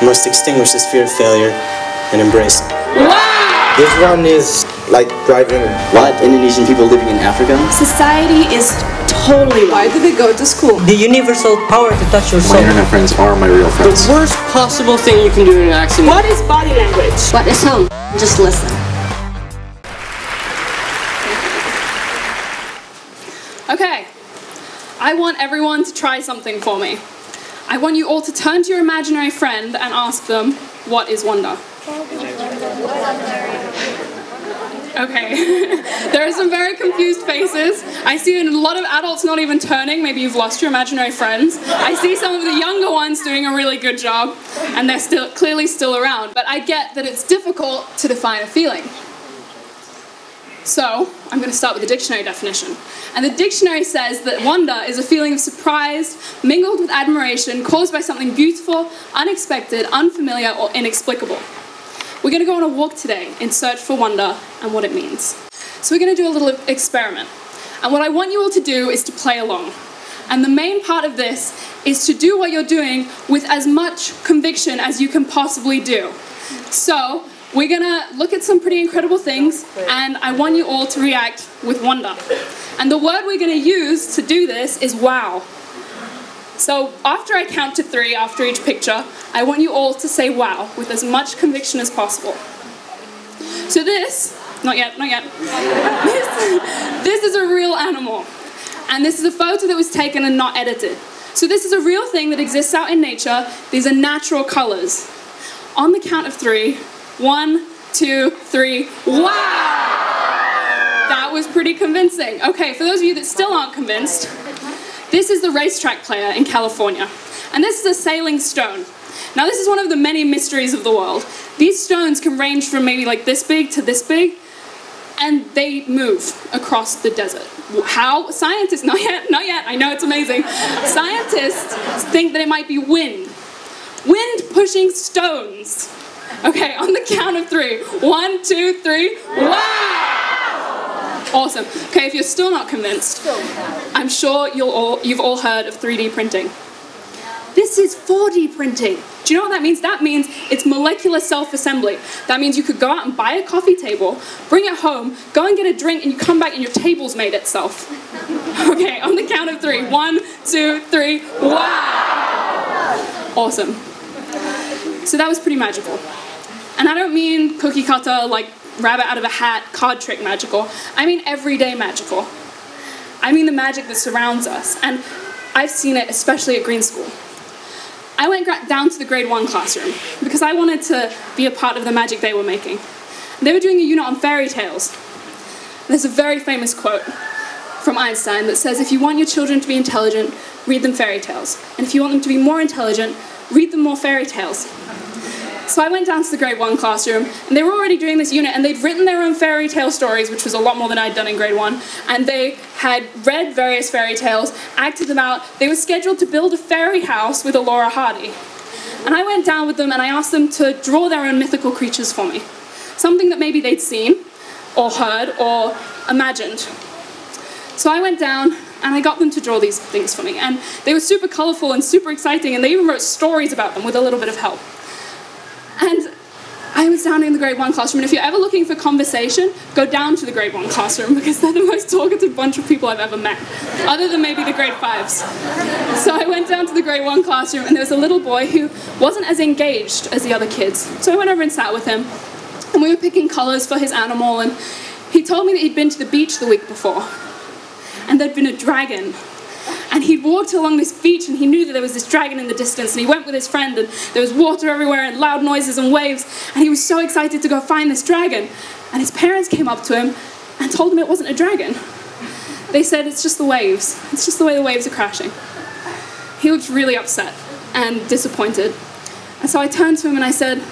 You must extinguish this fear of failure and embrace it. Wow! This one is like driving what? Indonesian people living in Africa? Society is totally wrong. Why do they go to school? The universal power to touch your soul. My internet friends are my real friends. The worst possible thing you can do in an accident. What is body language? What is home? Just listen. Okay, I want everyone to try something for me. I want you all to turn to your imaginary friend and ask them, what is wonder? Okay, there are some very confused faces. I see a lot of adults not even turning. Maybe you've lost your imaginary friends. I see some of the younger ones doing a really good job, and they're clearly still around. But I get that it's difficult to define a feeling. So, I'm going to start with the dictionary definition. And the dictionary says that wonder is a feeling of surprise, mingled with admiration, caused by something beautiful, unexpected, unfamiliar, or inexplicable. We're going to go on a walk today in search for wonder and what it means. So we're going to do a little experiment. And what I want you all to do is to play along. And the main part of this is to do what you're doing with as much conviction as you can possibly do. So, we're going to look at some pretty incredible things, and I want you all to react with wonder. And the word we're going to use to do this is wow. So after I count to 3 after each picture, I want you all to say wow with as much conviction as possible. So this, not yet. This is a real animal. And this is a photo that was taken and not edited. So this is a real thing that exists out in nature. These are natural colors. On the count of 3, 1, 2, 3, wow! That was pretty convincing. Okay, for those of you that still aren't convinced, this is the racetrack player in California. And this is a sailing stone. Now this is one of the many mysteries of the world. These stones can range from maybe like this big to this big, and they move across the desert. How? Scientists, not yet, I know it's amazing. Scientists think that it might be wind. Wind pushing stones. Okay, on the count of 3. 1, 2, 3, wow! Awesome. Okay, if you're still not convinced, I'm sure you've all heard of 3D printing. This is 4D printing. Do you know what that means? That means it's molecular self-assembly. That means you could go out and buy a coffee table, bring it home, go and get a drink, and you come back and your table's made itself. Okay, on the count of 3. 1, 2, 3, wow! Awesome. So that was pretty magical. And I don't mean cookie cutter, like rabbit out of a hat, card trick magical. I mean everyday magical. I mean the magic that surrounds us. And I've seen it especially at Green School. I went down to the grade 1 classroom because I wanted to be a part of the magic they were making. They were doing a unit on fairy tales. There's a very famous quote from Einstein that says, if you want your children to be intelligent, read them fairy tales. And if you want them to be more intelligent, read them more fairy tales. So I went down to the grade 1 classroom, and they were already doing this unit, and they'd written their own fairy tale stories, which was a lot more than I'd done in grade 1, and they had read various fairy tales, acted them out. They were scheduled to build a fairy house with a Laura Hardy. And I went down with them, and I asked them to draw their own mythical creatures for me. Something that maybe they'd seen, or heard, or imagined. So I went down, and I got them to draw these things for me. And they were super colorful and super exciting, and they even wrote stories about them with a little bit of help. And I was down in the grade 1 classroom, and if you're ever looking for conversation, go down to the grade 1 classroom, because they're the most talkative bunch of people I've ever met, other than maybe the grade 5s. So I went down to the grade 1 classroom, and there was a little boy who wasn't as engaged as the other kids. So I went over and sat with him, and we were picking colors for his animal, and he told me that he'd been to the beach the week before, and there'd been a dragon. And he'd walked along this beach, and he knew that there was this dragon in the distance, and he went with his friend, and there was water everywhere, and loud noises and waves, and he was so excited to go find this dragon. And his parents came up to him and told him it wasn't a dragon. They said, it's just the waves. It's just the way the waves are crashing. He looked really upset and disappointed. And so I turned to him and I said,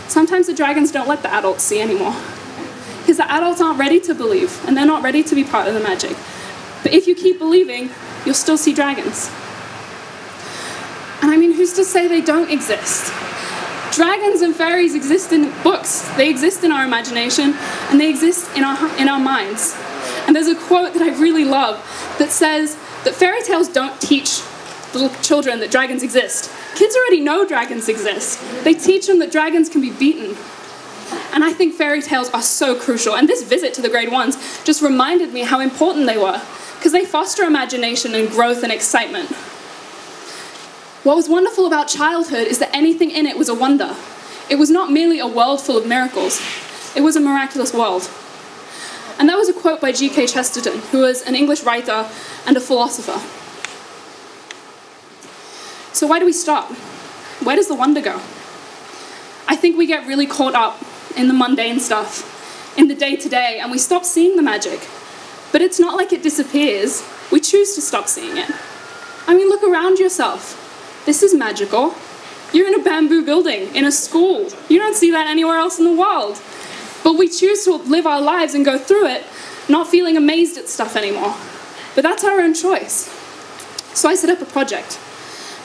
sometimes the dragons don't let the adults see anymore. Because the adults aren't ready to believe, and they're not ready to be part of the magic. But if you keep believing, you'll still see dragons. And I mean, who's to say they don't exist? Dragons and fairies exist in books. They exist in our imagination, and they exist in our minds. And there's a quote that I really love that says that fairy tales don't teach little children that dragons exist. Kids already know dragons exist. They teach them that dragons can be beaten. And I think fairy tales are so crucial. And this visit to the grade ones just reminded me how important they were, because they foster imagination and growth and excitement. What was wonderful about childhood is that anything in it was a wonder. It was not merely a world full of miracles. It was a miraculous world. And that was a quote by G.K. Chesterton, who was an English writer and a philosopher. So why do we stop? Where does the wonder go? I think we get really caught up in the mundane stuff, in the day-to-day, and we stop seeing the magic. But it's not like it disappears. We choose to stop seeing it. I mean, look around yourself. This is magical. You're in a bamboo building, in a school. You don't see that anywhere else in the world. But we choose to live our lives and go through it, not feeling amazed at stuff anymore. But that's our own choice. So I set up a project,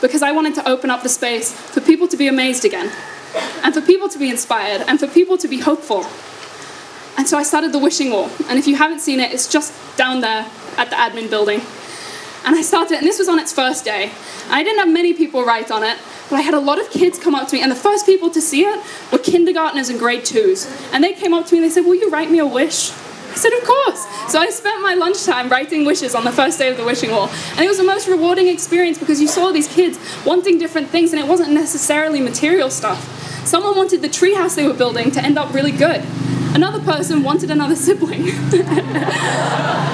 because I wanted to open up the space for people to be amazed again, and for people to be inspired, and for people to be hopeful. And so I started the wishing wall, and if you haven't seen it, it's just down there at the admin building. And I started, and this was on its first day. I didn't have many people write on it, but I had a lot of kids come up to me, and the first people to see it were kindergartners and grade 2s. And they came up to me and they said, "Will you write me a wish?" I said, "Of course." So I spent my lunchtime writing wishes on the first day of the wishing wall. And it was the most rewarding experience, because you saw these kids wanting different things, and it wasn't necessarily material stuff. Someone wanted the treehouse they were building to end up really good. Another person wanted another sibling.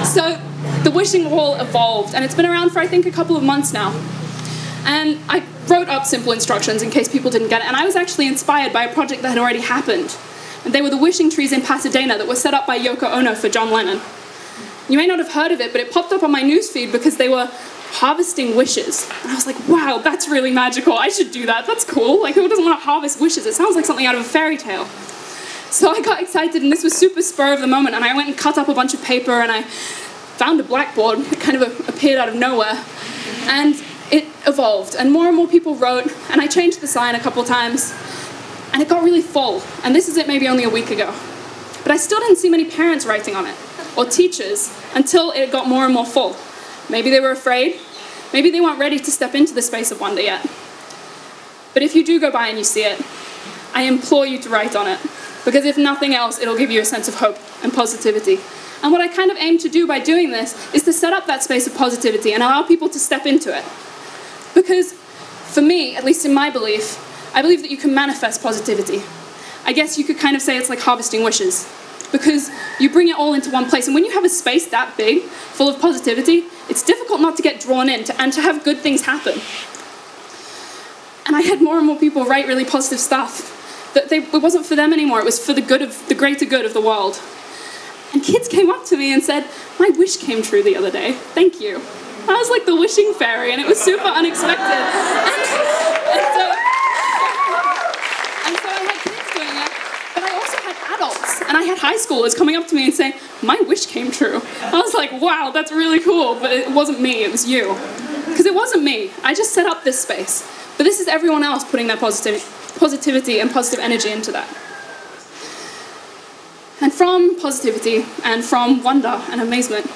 So the wishing wall evolved, and it's been around for, I think, a couple of months now. And I wrote up simple instructions in case people didn't get it, and I was actually inspired by a project that had already happened. And they were the wishing trees in Pasadena that were set up by Yoko Ono for John Lennon. You may not have heard of it, but it popped up on my newsfeed because they were harvesting wishes. And I was like, wow, that's really magical. I should do that. That's cool. Like, who doesn't want to harvest wishes? It sounds like something out of a fairy tale. So I got excited, and this was super spur of the moment, and I went and cut up a bunch of paper, and I found a blackboard. It kind of appeared out of nowhere. And it evolved, and more people wrote, and I changed the sign a couple times, and it got really full. And this is it maybe only a week ago. But I still didn't see many parents writing on it, or teachers, until it got more and more full. Maybe they were afraid. Maybe they weren't ready to step into the space of wonder yet. But if you do go by and you see it, I implore you to write on it, because if nothing else, it'll give you a sense of hope and positivity. And what I kind of aim to do by doing this is to set up that space of positivity and allow people to step into it. Because for me, at least in my belief, I believe that you can manifest positivity. I guess you could kind of say it's like harvesting wishes, because you bring it all into one place. And when you have a space that big, full of positivity, it's difficult not to get drawn in and to have good things happen. And I had more and more people write really positive stuff. That it wasn't for them anymore, it was for the greater good of the world. And kids came up to me and said, "My wish came true the other day. Thank you." I was like the wishing fairy, and it was super unexpected. And so I had kids doing it, but I also had adults, and I had high schoolers coming up to me and saying, "My wish came true." I was like, wow, that's really cool, but it wasn't me, it was you. Because it wasn't me, I just set up this space. But this is everyone else putting their positivity and positive energy into that. And from positivity and from wonder and amazement,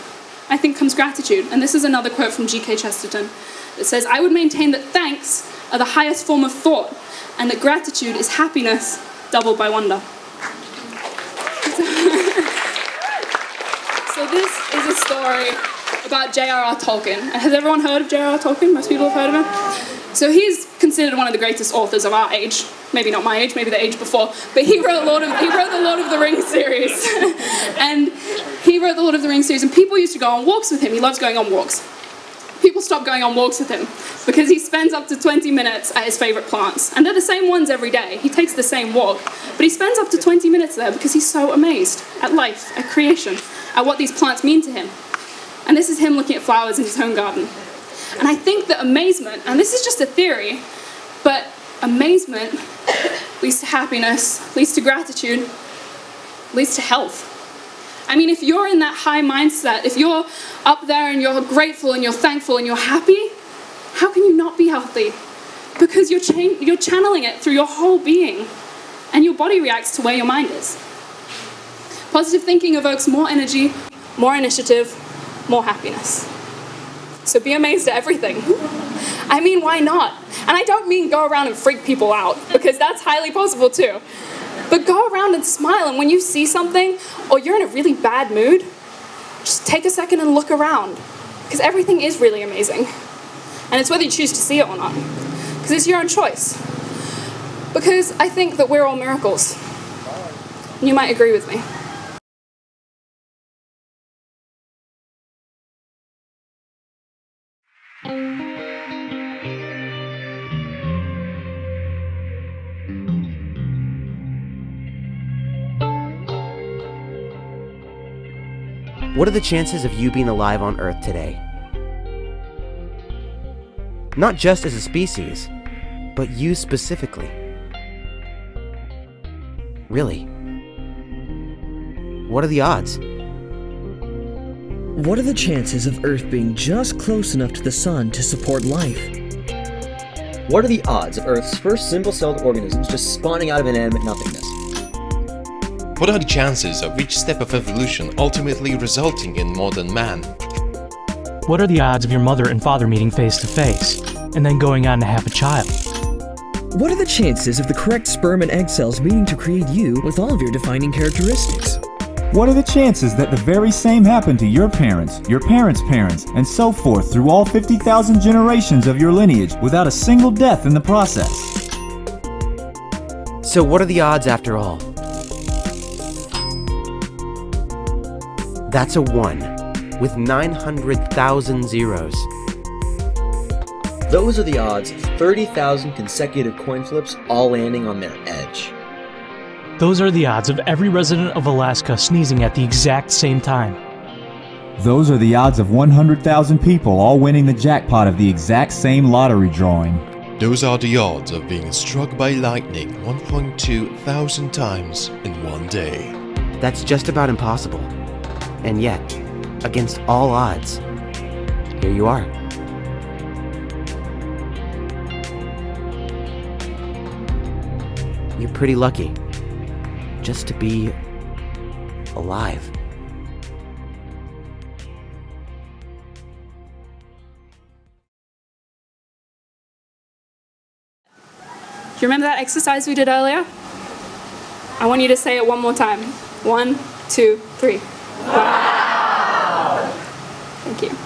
I think comes gratitude. And this is another quote from G.K. Chesterton that says, "I would maintain that thanks are the highest form of thought, and that gratitude is happiness doubled by wonder." So this is a story about JRR Tolkien. Has everyone heard of JRR Tolkien? Most people have heard of him. So he's considered one of the greatest authors of our age. Maybe not my age, maybe the age before. But he wrote the Lord of the Rings series. And he wrote the Lord of the Rings series, and people used to go on walks with him. He loves going on walks. People stop going on walks with him because he spends up to 20 minutes at his favorite plants. And they're the same ones every day. He takes the same walk. But he spends up to 20 minutes there because he's so amazed at life, at creation, at what these plants mean to him. And this is him looking at flowers in his home garden. And I think that amazement, and this is just a theory, but amazement leads to happiness, leads to gratitude, leads to health. I mean, if you're in that high mindset, if you're up there and you're grateful and you're thankful and you're happy, how can you not be healthy? Because you're channeling it through your whole being, and your body reacts to where your mind is. Positive thinking evokes more energy, more initiative, more happiness. So be amazed at everything. I mean, why not? And I don't mean go around and freak people out, because that's highly possible too. But go around and smile, and when you see something, or you're in a really bad mood, just take a second and look around, because everything is really amazing. And it's whether you choose to see it or not, because it's your own choice. Because I think that we're all miracles. You might agree with me. What are the chances of you being alive on Earth today? Not just as a species, but you specifically. Really? What are the odds? What are the chances of Earth being just close enough to the Sun to support life? What are the odds of Earth's first single-celled organisms just spawning out of inanimate nothingness? What are the chances of each step of evolution ultimately resulting in modern man? What are the odds of your mother and father meeting face to face, and then going on to have a child? What are the chances of the correct sperm and egg cells meeting to create you with all of your defining characteristics? What are the chances that the very same happened to your parents' parents, and so forth through all 50,000 generations of your lineage without a single death in the process? So what are the odds after all? That's a 1 with 900,000 zeros. Those are the odds of 30,000 consecutive coin flips all landing on their edge. Those are the odds of every resident of Alaska sneezing at the exact same time. Those are the odds of 100,000 people all winning the jackpot of the exact same lottery drawing. Those are the odds of being struck by lightning 1.2 thousand times in one day. That's just about impossible. And yet, against all odds, here you are. You're pretty lucky just to be alive. Do you remember that exercise we did earlier? I want you to say it one more time. 1, 2, 3. Wow! Thank you.